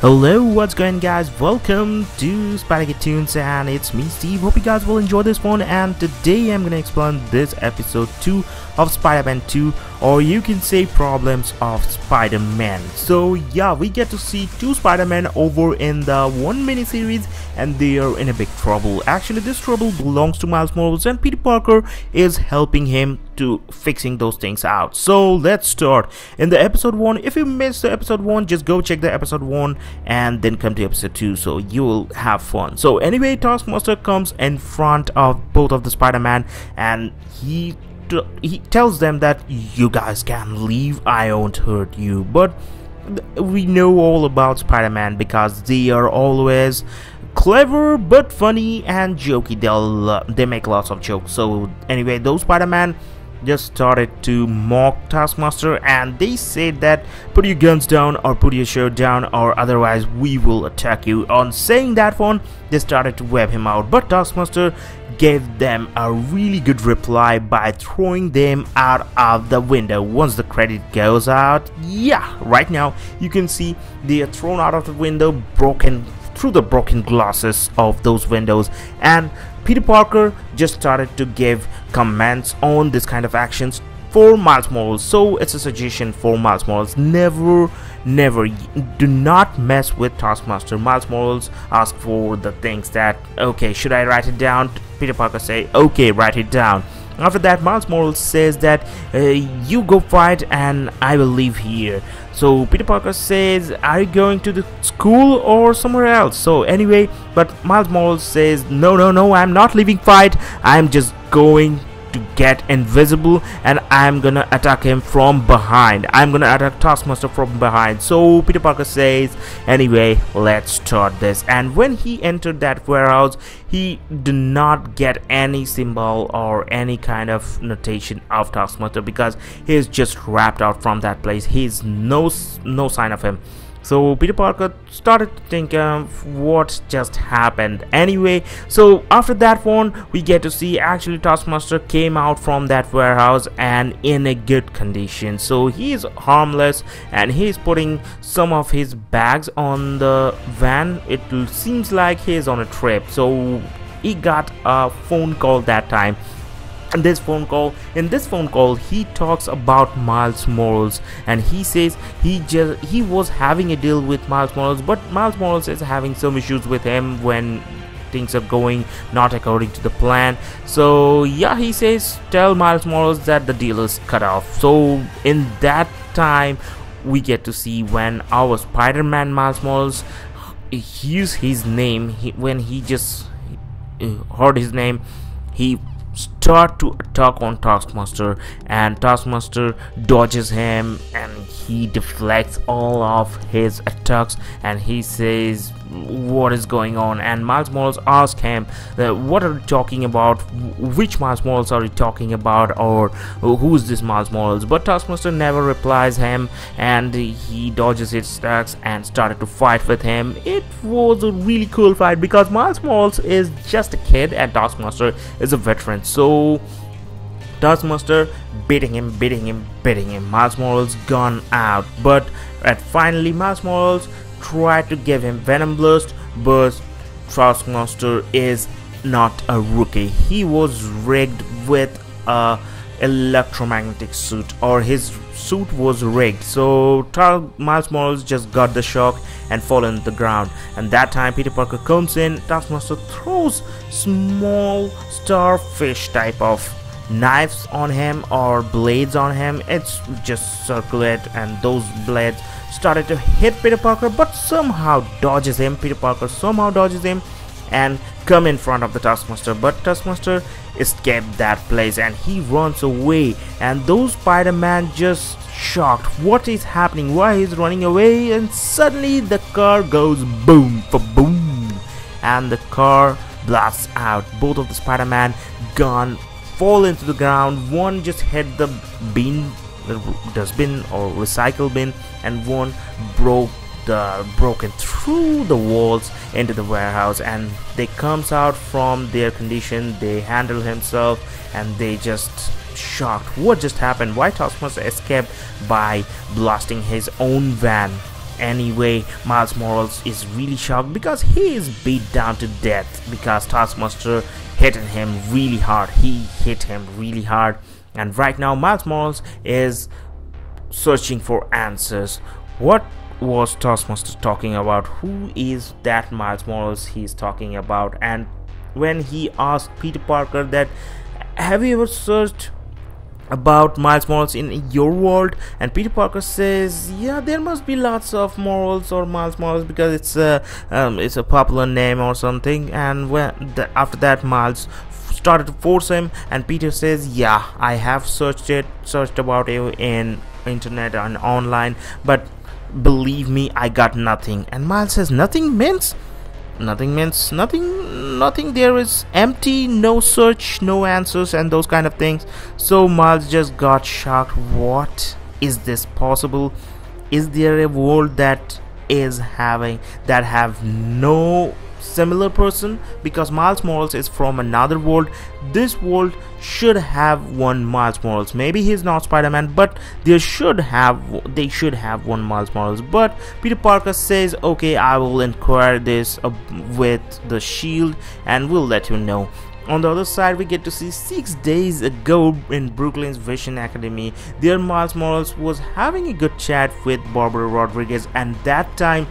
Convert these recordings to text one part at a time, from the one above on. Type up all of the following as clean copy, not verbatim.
Hello, what's going on, guys? Welcome to Spider Tunes, and it's me, Steve. Hope you guys will enjoy this one. And today I'm gonna explain this episode 2 of Spider-Man 2, or you can say Problems of Spider-Man. So yeah, we get to see two Spider-Man over in the one mini-series, and they are in a big trouble. Actually, this trouble belongs to Miles Morales, and Peter Parker is helping him to fixing those things out. So let's start in the episode 1. If you missed the episode 1, just go check the episode 1 and then come to episode 2, so you will have fun. So anyway, TaskMaster comes in front of both of the Spider-Man, and he tells them that you guys can leave, I won't hurt you. But we know all about Spider-Man because they are always clever but funny and jokey. They make lots of jokes. So anyway, those Spider-Man just started to mock TaskMaster, and they said that put your guns down or put your shirt down, or otherwise we will attack you. On saying that one, they started to web him out, but TaskMaster gave them a really good reply by throwing them out of the window. Once the credit goes out, yeah, right now you can see they are thrown out of the window, broken through the broken glasses of those windows. And Peter Parker just started to give comments on this kind of actions for Miles Morales. So it's a suggestion for Miles Morales: never do not mess with TaskMaster. Miles Morales asked for the things that, okay, should I write it down? Peter Parker say, okay, write it down. After that, Miles Morales says that you go fight and I will leave here. So Peter Parker says, are you going to the school or somewhere else? So anyway, but Miles Morales says, no, I'm not leaving fight. I'm just going to get invisible, and I'm gonna attack him from behind. I'm gonna attack TaskMaster from behind. So Peter Parker says, anyway, let's start this. And when he entered that warehouse, he did not get any symbol or any kind of notation of TaskMaster because he's just wrapped out from that place. He's no sign of him. So Peter Parker started to think of what just happened. Anyway, so after that one, we get to see actually TaskMaster came out from that warehouse and in a good condition. So he is harmless, and he's putting some of his bags on the van. It seems like he's on a trip. So he got a phone call that time. In this phone call, he talks about Miles Morales, and he says he was having a deal with Miles Morales, but Miles Morales is having some issues with him when things are going not according to the plan. So yeah, he says tell Miles Morales that the deal is cut off. So in that time, we get to see when our Spider-Man Miles Morales used his name. When he just heard his name, he start to attack on TaskMaster, and TaskMaster dodges him and he deflects all of his attacks, and he says what is going on. And Miles Morales asks him what are you talking about, which Miles Morales are you talking about, or who is this Miles Morales? But TaskMaster never replies him, and he dodges his attacks and started to fight with him. It was a really cool fight because Miles Morales is just a kid and TaskMaster is a veteran. So TaskMaster beating him. Miles Morales gone out, but finally Miles Morales tried to give him Venom Blast, but TaskMaster is not a rookie. He was rigged with a electromagnetic suit, or his suit was rigged. So Miles Morales just got the shock and fallen to the ground. And that time Peter Parker comes in. TaskMaster throws small starfish type of knives on him, or blades on him. It's just circulate, and those blades started to hit Peter Parker, but somehow dodges him. Peter Parker somehow dodges him and come in front of the TaskMaster, but TaskMaster escaped that place and he runs away. And those Spider-Man just shocked, what is happening, why he's running away? And suddenly the car goes boom for boom, and the car blasts out. Both of the Spider-Man gun fall into the ground. One just hit the dustbin or recycle bin, and one broken through the walls into the warehouse. And they comes out from their condition, they handle himself, and they just shocked what just happened, why TaskMaster escaped by blasting his own van. anyway, Miles Morales is really shocked because he is beat down to death because Taskmaster hit him really hard. He hit him really hard, and right now Miles Morales is searching for answers. What was Taskmaster talking about? Who is that Miles Morales he's talking about? And when he asked Peter Parker that, have you ever searched about Miles Morales in your world? And Peter Parker says, yeah, there must be lots of Morales or Miles Morales because it's a popular name or something. And after that, Miles started to force him, and Peter says, yeah, I have searched about you in internet and online, but believe me, I got nothing. And Miles says, nothing means nothing. There is empty, no search, no answers, and those kind of things. So Miles just got shocked. What is this possible? Is there a world that have no similar person? Because Miles Morales is from another world. This world should have one Miles Morales. Maybe he's not Spider-Man, but they should have one Miles Morales. But Peter Parker says, okay, I will inquire this with the Shield and we'll let you know. On the other side, we get to see 6 days ago in Brooklyn's Vision Academy, there Miles Morales was having a good chat with Barbara Rodriguez, and that time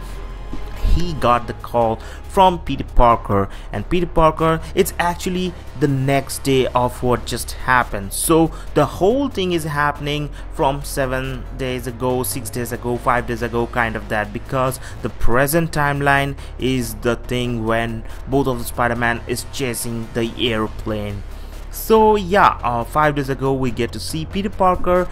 he got the call from Peter Parker. And Peter Parker, it's actually the next day of what just happened. So the whole thing is happening from 7 days ago, 6 days ago, 5 days ago, kind of that, because the present timeline is the thing when both of the Spider-Man is chasing the airplane. So yeah, 5 days ago we get to see Peter Parker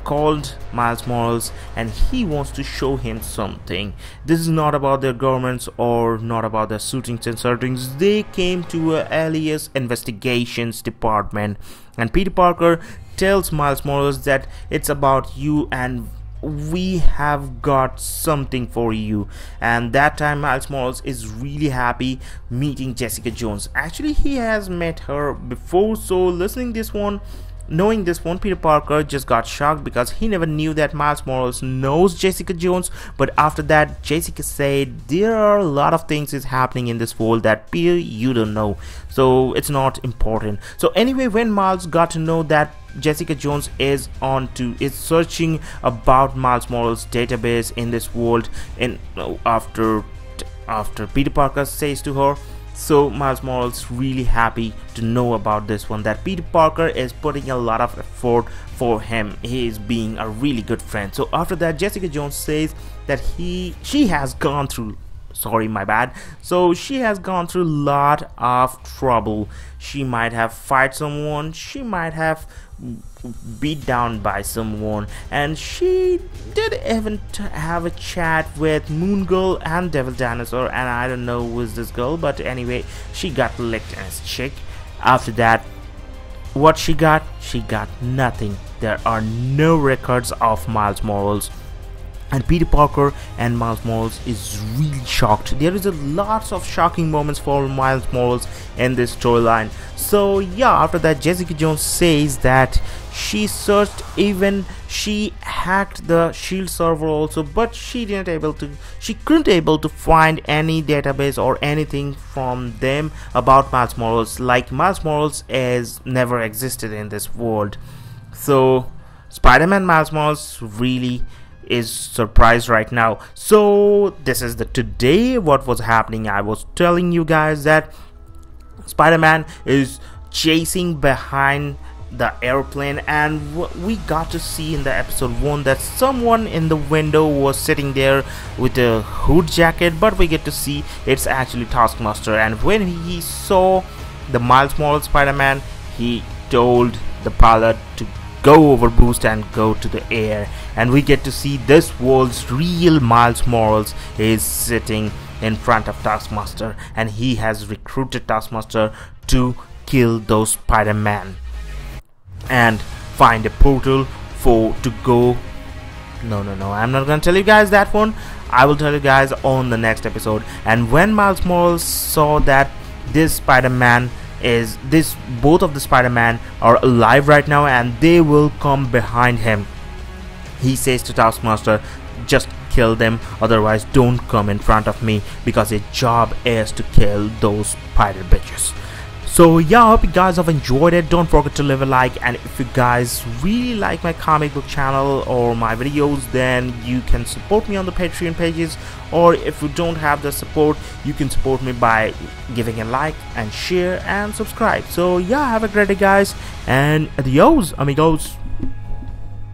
called Miles Morales, and he wants to show him something. This is not about their governments or not about their shootings and searchings. They came to a alias investigations department, and Peter Parker tells Miles Morales that it's about you and we have got something for you. And that time Miles Morales is really happy meeting Jessica Jones. Actually, he has met her before, so knowing this one, Peter Parker just got shocked because he never knew that Miles Morales knows Jessica Jones. But after that, Jessica said there are a lot of things is happening in this world that Peter, you don't know, so it's not important. So anyway, when Miles got to know that Jessica Jones is searching about Miles Morales database in this world, and after Peter Parker says to her, so Miles Morales really happy to know about this one, that Peter Parker is putting a lot of effort for him. He is being a really good friend. So after that, Jessica Jones says that she has gone through so she has gone through a lot of trouble. She might have fight someone, she might have beat down by someone, and she did even have a chat with Moon Girl and Devil Dinosaur, and I don't know who is this girl, but anyway, she got licked as chick. After that, what she got nothing. There are no records of Miles Morales. And Peter Parker and Miles Morales is really shocked. There is a lots of shocking moments for Miles Morales in this storyline. So yeah, after that, Jessica Jones says that she searched, even she hacked the Shield server also, but she couldn't able to find any database or anything from them about Miles Morales. Like, Miles Morales has never existed in this world. So Spider-Man Miles Morales really is surprised right now. So this is the today what was happening. I was telling you guys that Spider-Man is chasing behind the airplane, and we got to see in the episode 1 that someone in the window was sitting there with a hood jacket, but we get to see it's actually Taskmaster. And when he saw the Miles Morales Spider-Man, he told the pilot to go over boost and go to the air, and we get to see this world's real Miles Morales is sitting in front of Taskmaster, and he has recruited Taskmaster to kill those Spider-Man and find a portal to go. No, I'm not gonna tell you guys that one. I will tell you guys on the next episode. And when Miles Morales saw that both of the Spider-Man are alive right now and they will come behind him, he says to Taskmaster, just kill them, otherwise don't come in front of me, because your job is to kill those spider bitches. So yeah, I hope you guys have enjoyed it. Don't forget to leave a like, and if you guys really like my comic book channel or my videos, then you can support me on the Patreon pages, or if you don't have the support, you can support me by giving a like and share and subscribe. So yeah, have a great day guys, and adios amigos.